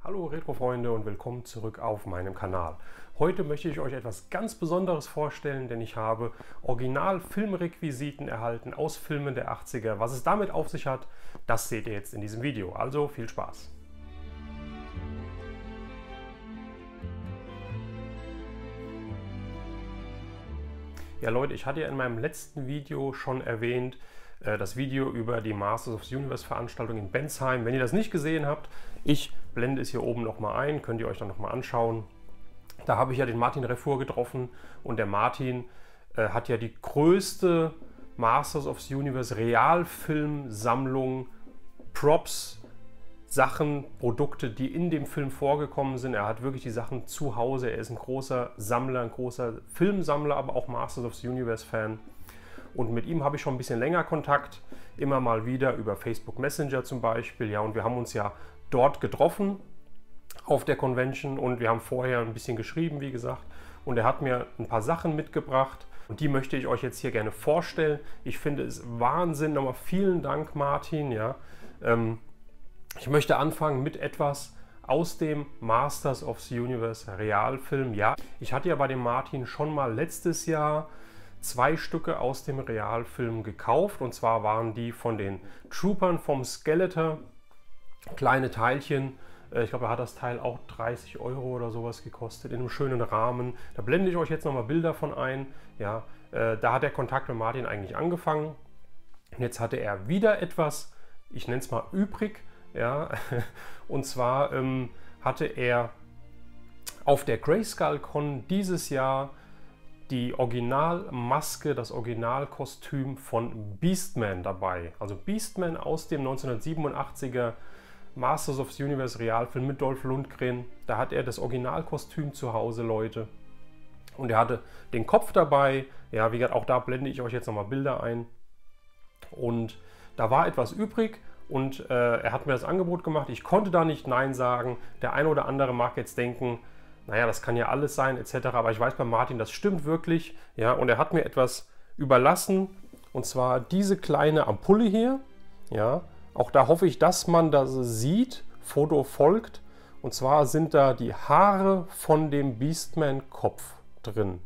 Hallo Retro-Freunde und willkommen zurück auf meinem Kanal. Heute möchte ich euch etwas ganz Besonderes vorstellen, denn ich habe Original-Filmrequisiten erhalten aus Filmen der 80er. Was es damit auf sich hat, das seht ihr jetzt in diesem Video. Also viel Spaß! Ja Leute, ich hatte ja in meinem letzten Video schon erwähnt, das Video über die Masters of the Universe Veranstaltung in Bensheim. Wenn ihr das nicht gesehen habt, ich blende es hier oben nochmal ein, könnt ihr euch dann nochmal anschauen. Da habe ich ja den Martin Refour getroffen und der Martin hat ja die größte Masters of the Universe Realfilmsammlung, Props, Sachen, Produkte, die in dem Film vorgekommen sind. Er hat wirklich die Sachen zu Hause. Er ist ein großer Sammler, ein großer Filmsammler, aber auch Masters of the Universe Fan. Und mit ihm habe ich schon ein bisschen länger Kontakt, immer mal wieder über Facebook Messenger zum Beispiel. Ja, und wir haben uns ja dort getroffen auf der Convention und wir haben vorher ein bisschen geschrieben, wie gesagt. Und er hat mir ein paar Sachen mitgebracht und die möchte ich euch jetzt hier gerne vorstellen. Ich finde es Wahnsinn. Nochmal vielen Dank, Martin. Ja. Ich möchte anfangen mit etwas aus dem Masters of the Universe Realfilm. Ja, ich hatte ja bei dem Martin schon mal letztes Jahr 2 Stücke aus dem Realfilm gekauft. Und zwar waren die von den Troopern vom Skeletor. Kleine Teilchen. Ich glaube, da hat das Teil auch 30 € oder sowas gekostet, in einem schönen Rahmen. Da blende ich euch jetzt nochmal Bilder von ein. Ja, da hat der Kontakt mit Martin eigentlich angefangen. Und jetzt hatte er wieder etwas, ich nenne es mal übrig. Ja, und zwar hatte er auf der Grayskull-Con dieses Jahr die Originalmaske, das Originalkostüm von Beastman dabei. Also Beastman aus dem 1987er Masters of the Universe Realfilm mit Dolph Lundgren. Da hat er das Originalkostüm zu Hause, Leute. Und er hatte den Kopf dabei. Ja, wie gesagt, auch da blende ich euch jetzt nochmal Bilder ein. Und da war etwas übrig. Und er hat mir das Angebot gemacht. Ich konnte da nicht Nein sagen. Der eine oder andere mag jetzt denken, naja, das kann ja alles sein, etc. Aber ich weiß bei Martin, das stimmt wirklich. Ja, und er hat mir etwas überlassen. Und zwar diese kleine Ampulle hier. Ja, auch da hoffe ich, dass man das sieht. Foto folgt. Und zwar sind da die Haare von dem Beastman-Kopf drin.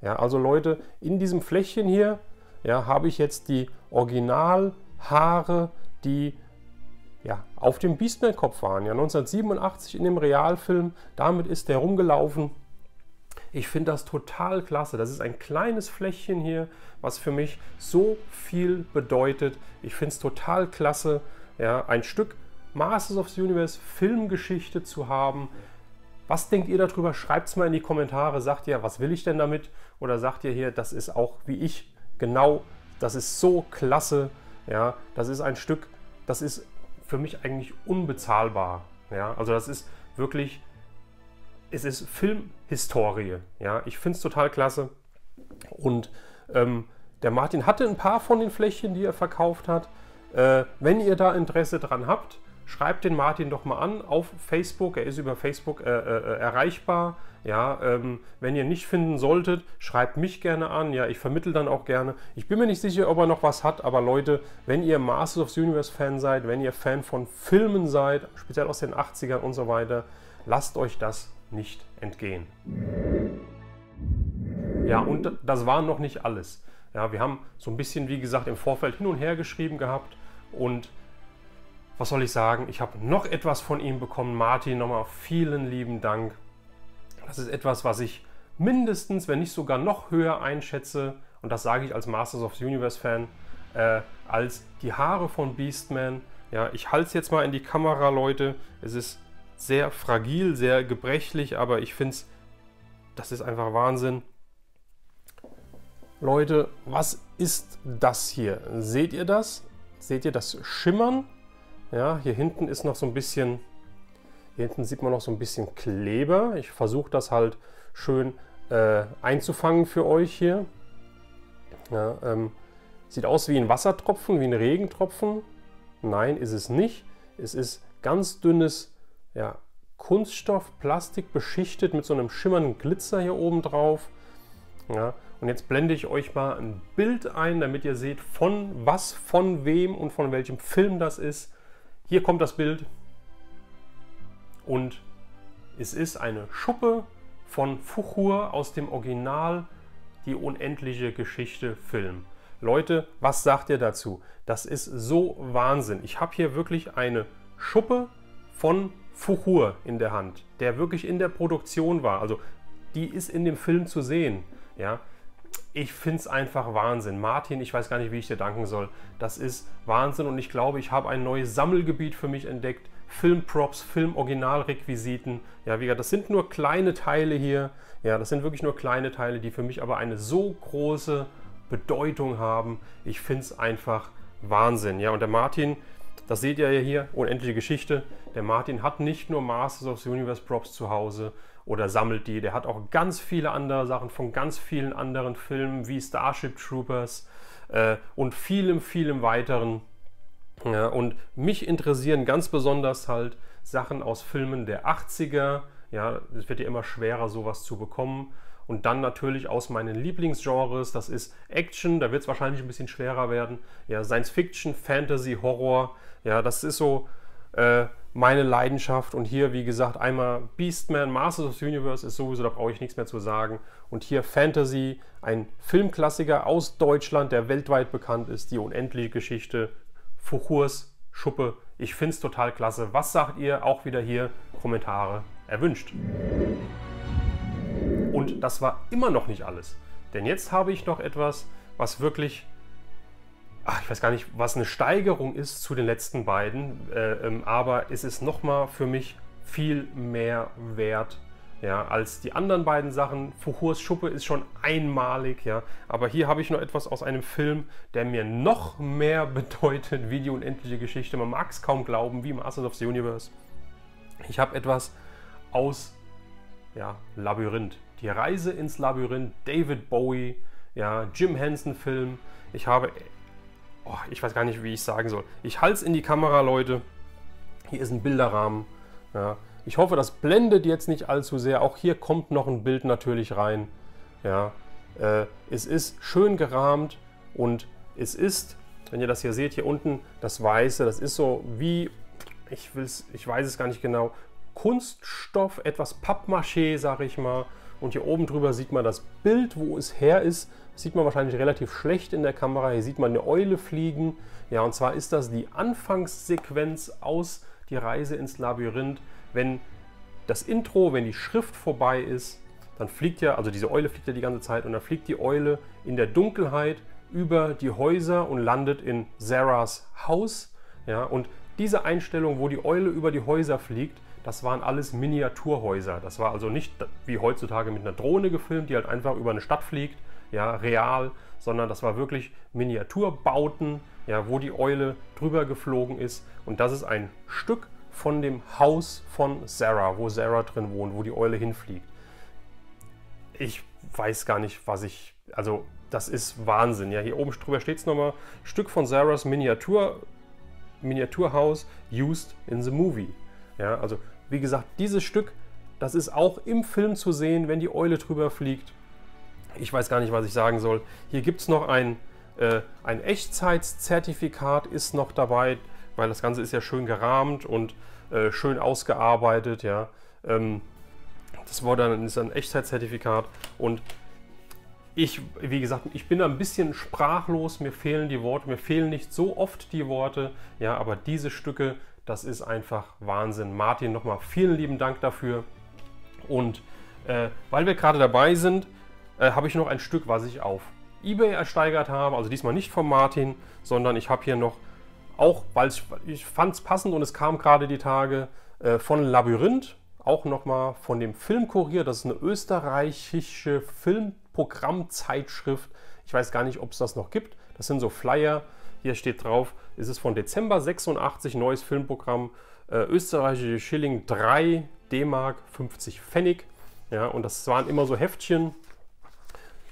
Ja, also Leute, in diesem Fläschchen hier, ja, habe ich jetzt die Originalhaare, die ja, auf dem Beastman-Kopf waren. Ja, 1987 in dem Realfilm. Damit ist der rumgelaufen. Ich finde das total klasse. Das ist ein kleines Fläschchen hier, was für mich so viel bedeutet. Ich finde es total klasse, ja, ein Stück Masters of the Universe Filmgeschichte zu haben. Was denkt ihr darüber? Schreibt es mal in die Kommentare. Sagt ihr, was will ich denn damit? Oder sagt ihr hier, das ist auch wie ich genau, das ist so klasse. Ja, das ist ein Stück, das ist für mich eigentlich unbezahlbar. Ja, also das ist wirklich, es ist Filmhistorie. Ja, ich finde es total klasse. Und der Martin hatte ein paar von den Fläschchen, die er verkauft hat. Wenn ihr da Interesse dran habt, schreibt den Martin doch mal an auf Facebook. Er ist über Facebook erreichbar. Ja, wenn ihr nicht finden solltet, schreibt mich gerne an. Ja, ich vermittle dann auch gerne. Ich bin mir nicht sicher, ob er noch was hat, aber Leute, wenn ihr Masters of the Universe Fan seid, wenn ihr Fan von Filmen seid, speziell aus den 80ern und so weiter, lasst euch das nicht entgehen. Ja, und das war noch nicht alles. Ja, wir haben so ein bisschen, wie gesagt, im Vorfeld hin und her geschrieben gehabt und was soll ich sagen, ich habe noch etwas von ihm bekommen. Martin, nochmal vielen lieben Dank. Das ist etwas, was ich mindestens, wenn nicht sogar noch höher einschätze, und das sage ich als Masters of the Universe Fan, als die Haare von Beastman. Ja, ich halte es jetzt mal in die Kamera, Leute. Es ist sehr fragil, sehr gebrechlich, aber ich finde es, das ist einfach Wahnsinn. Leute, was ist das hier? Seht ihr das? Seht ihr das Schimmern? Ja, hier hinten ist noch so ein bisschen, hier hinten sieht man noch so ein bisschen Kleber. Ich versuche das halt schön einzufangen für euch hier. Ja, sieht aus wie ein Wassertropfen, wie ein Regentropfen. Nein, ist es nicht. Es ist ganz dünnes, ja, Kunststoff, Plastik beschichtet mit so einem schimmernden Glitzer hier oben drauf. Ja, und jetzt blende ich euch mal ein Bild ein, damit ihr seht, von was, von wem und von welchem Film das ist. Hier kommt das Bild. und es ist eine Schuppe von Fuchur aus dem Original Die unendliche Geschichte Film. Leute, was sagt ihr dazu? Das ist so Wahnsinn. Ich habe hier wirklich eine Schuppe von Fuchur in der Hand, der wirklich in der Produktion war. Also die ist in dem Film zu sehen. Ja, ich finde es einfach Wahnsinn. Martin, ich weiß gar nicht, wie ich dir danken soll. Das ist Wahnsinn und ich glaube, ich habe ein neues Sammelgebiet für mich entdeckt. Filmprops, Film-Originalrequisiten. Ja, wie gesagt, das sind nur kleine Teile hier. Ja, das sind wirklich nur kleine Teile, die für mich aber eine so große Bedeutung haben. Ich finde es einfach Wahnsinn. Ja, und der Martin, das seht ihr ja hier, unendliche Geschichte. Der Martin hat nicht nur Masters of the Universe Props zu Hause oder sammelt die. Der hat auch ganz viele andere Sachen von ganz vielen anderen Filmen wie Starship Troopers und vielem, vielem weiteren. Ja, und mich interessieren ganz besonders halt Sachen aus Filmen der 80er. Ja, es wird ja immer schwerer, sowas zu bekommen. Und dann natürlich aus meinen Lieblingsgenres, das ist Action, da wird es wahrscheinlich ein bisschen schwerer werden. Ja, Science Fiction, Fantasy, Horror, ja, das ist so meine Leidenschaft. Und hier, wie gesagt, einmal Beastman, Masters of the Universe ist sowieso, da brauche ich nichts mehr zu sagen. Und hier Fantasy, ein Filmklassiker aus Deutschland, der weltweit bekannt ist, die unendliche Geschichte, Fuchurs Schuppe. Ich finde es total klasse. Was sagt ihr? Auch wieder hier Kommentare erwünscht. Und das war immer noch nicht alles. Denn jetzt habe ich noch etwas, was wirklich, ich weiß gar nicht, was eine Steigerung ist zu den letzten beiden, aber es ist nochmal für mich viel mehr wert, ja, als die anderen beiden Sachen. Fuchurs Schuppe ist schon einmalig, ja, aber hier habe ich noch etwas aus einem Film, der mir noch mehr bedeutet wie die unendliche Geschichte. Man mag es kaum glauben, wie Masters of the Universe. Ich habe etwas aus Labyrinth. Die Reise ins Labyrinth, David Bowie, ja, Jim Henson Film. Ich habe, ich weiß gar nicht, wie ich sagen soll. Ich halte es in die Kamera, Leute. Hier ist ein Bilderrahmen. Ja. Ich hoffe, das blendet jetzt nicht allzu sehr. Auch hier kommt noch ein Bild natürlich rein. Ja. Es ist schön gerahmt und es ist, wenn ihr das hier seht, hier unten das Weiße, das ist so wie, ich weiß es gar nicht genau, Kunststoff, etwas Pappmaché, sage ich mal. Und hier oben drüber sieht man das Bild, wo es her ist. Das sieht man wahrscheinlich relativ schlecht in der Kamera. Hier sieht man eine Eule fliegen. Ja, und zwar ist das die Anfangssequenz aus Die Reise ins Labyrinth. Wenn das Intro, wenn die Schrift vorbei ist, dann fliegt ja, also diese Eule fliegt ja die ganze Zeit und dann fliegt die Eule in der Dunkelheit über die Häuser und landet in Zarahs Haus. Ja, und diese Einstellung, wo die Eule über die Häuser fliegt, das waren alles Miniaturhäuser. Das war also nicht wie heutzutage mit einer Drohne gefilmt, die halt einfach über eine Stadt fliegt, ja, real, sondern das war wirklich Miniaturbauten, ja, wo die Eule drüber geflogen ist. Und das ist ein Stück von dem Haus von Zarah, wo Zarah drin wohnt, wo die Eule hinfliegt. Ich weiß gar nicht, also das ist Wahnsinn. Ja, hier oben drüber steht es nochmal, Stück von Zarahs Miniaturhaus used in the movie. Ja, also wie gesagt, dieses Stück, das ist auch im Film zu sehen, wenn die Eule drüber fliegt. Ich weiß gar nicht, was ich sagen soll. Hier gibt es noch ein Echtzeitzertifikat ist noch dabei, weil das Ganze ist ja schön gerahmt und schön ausgearbeitet. Ja. Das war dann ist ein Echtzeitzertifikat und wie gesagt, ich bin da ein bisschen sprachlos, mir fehlen die Worte, mir fehlen nicht so oft die Worte, ja, aber diese Stücke, das ist einfach Wahnsinn. Martin, nochmal vielen lieben Dank dafür. Und weil wir gerade dabei sind, habe ich noch ein Stück, was ich auf eBay ersteigert habe. Also diesmal nicht von Martin, sondern ich habe hier noch, auch weil ich fand es passend und es kam gerade die Tage, von Labyrinth, auch nochmal von dem Filmkurier. Das ist eine österreichische Filmprogrammzeitschrift. Ich weiß gar nicht, ob es das noch gibt. Das sind so Flyer. Hier steht drauf, es ist von Dezember 86, neues Filmprogramm, österreichische Schilling 3 D-Mark 50 Pfennig. Ja, und das waren immer so Heftchen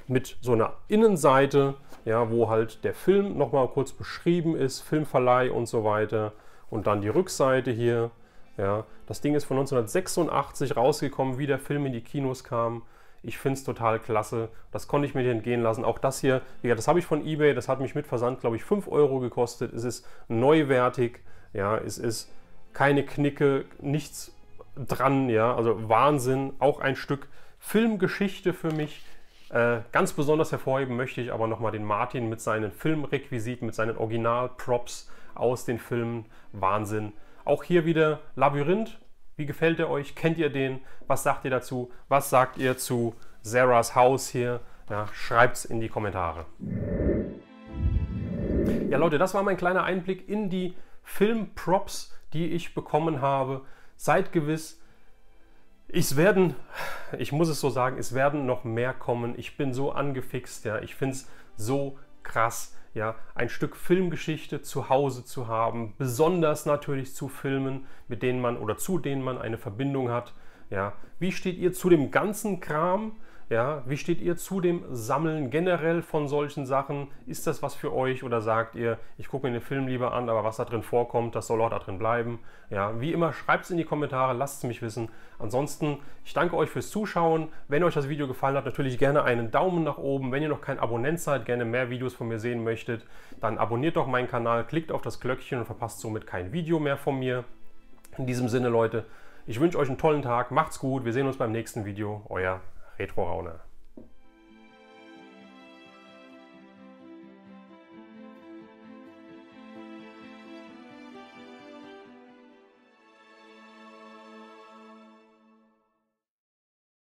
mit so einer Innenseite, ja, wo halt der Film nochmal kurz beschrieben ist, Filmverleih und so weiter. Und dann die Rückseite hier. Ja, das Ding ist von 1986 rausgekommen, wie der Film in die Kinos kam. Ich finde es total klasse. Das konnte ich mir nicht entgehen lassen. Auch das hier, das habe ich von eBay, das hat mich mit Versand, glaube ich, 5 € gekostet. Es ist neuwertig, ja, es ist keine Knicke, nichts dran, ja, also Wahnsinn, auch ein Stück Filmgeschichte für mich. Ganz besonders hervorheben möchte ich aber nochmal den Martin mit seinen Filmrequisiten, mit seinen Original-Props aus den Filmen. Wahnsinn. Auch hier wieder Labyrinth. Wie gefällt er euch? Kennt ihr den? Was sagt ihr dazu? Was sagt ihr zu Sarahs Haus hier? Ja, schreibt es in die Kommentare. Ja Leute, das war mein kleiner Einblick in die Filmprops, die ich bekommen habe. Seid gewiss, ich muss es so sagen, es werden noch mehr kommen. Ich bin so angefixt, ja. Ich finde es so krass, ja, ein Stück Filmgeschichte zu Hause zu haben, besonders natürlich zu Filmen, mit denen man oder zu denen man eine Verbindung hat. Ja. Wie steht ihr zu dem ganzen Kram? Ja, wie steht ihr zu dem Sammeln generell von solchen Sachen? Ist das was für euch oder sagt ihr, ich gucke mir den Film lieber an, aber was da drin vorkommt, das soll auch da drin bleiben? Ja, wie immer, schreibt es in die Kommentare, lasst es mich wissen. Ansonsten, ich danke euch fürs Zuschauen. Wenn euch das Video gefallen hat, natürlich gerne einen Daumen nach oben. Wenn ihr noch kein Abonnent seid, gerne mehr Videos von mir sehen möchtet, dann abonniert doch meinen Kanal, klickt auf das Glöckchen und verpasst somit kein Video mehr von mir. In diesem Sinne, Leute, ich wünsche euch einen tollen Tag, macht's gut, wir sehen uns beim nächsten Video, euer Retro Rauner.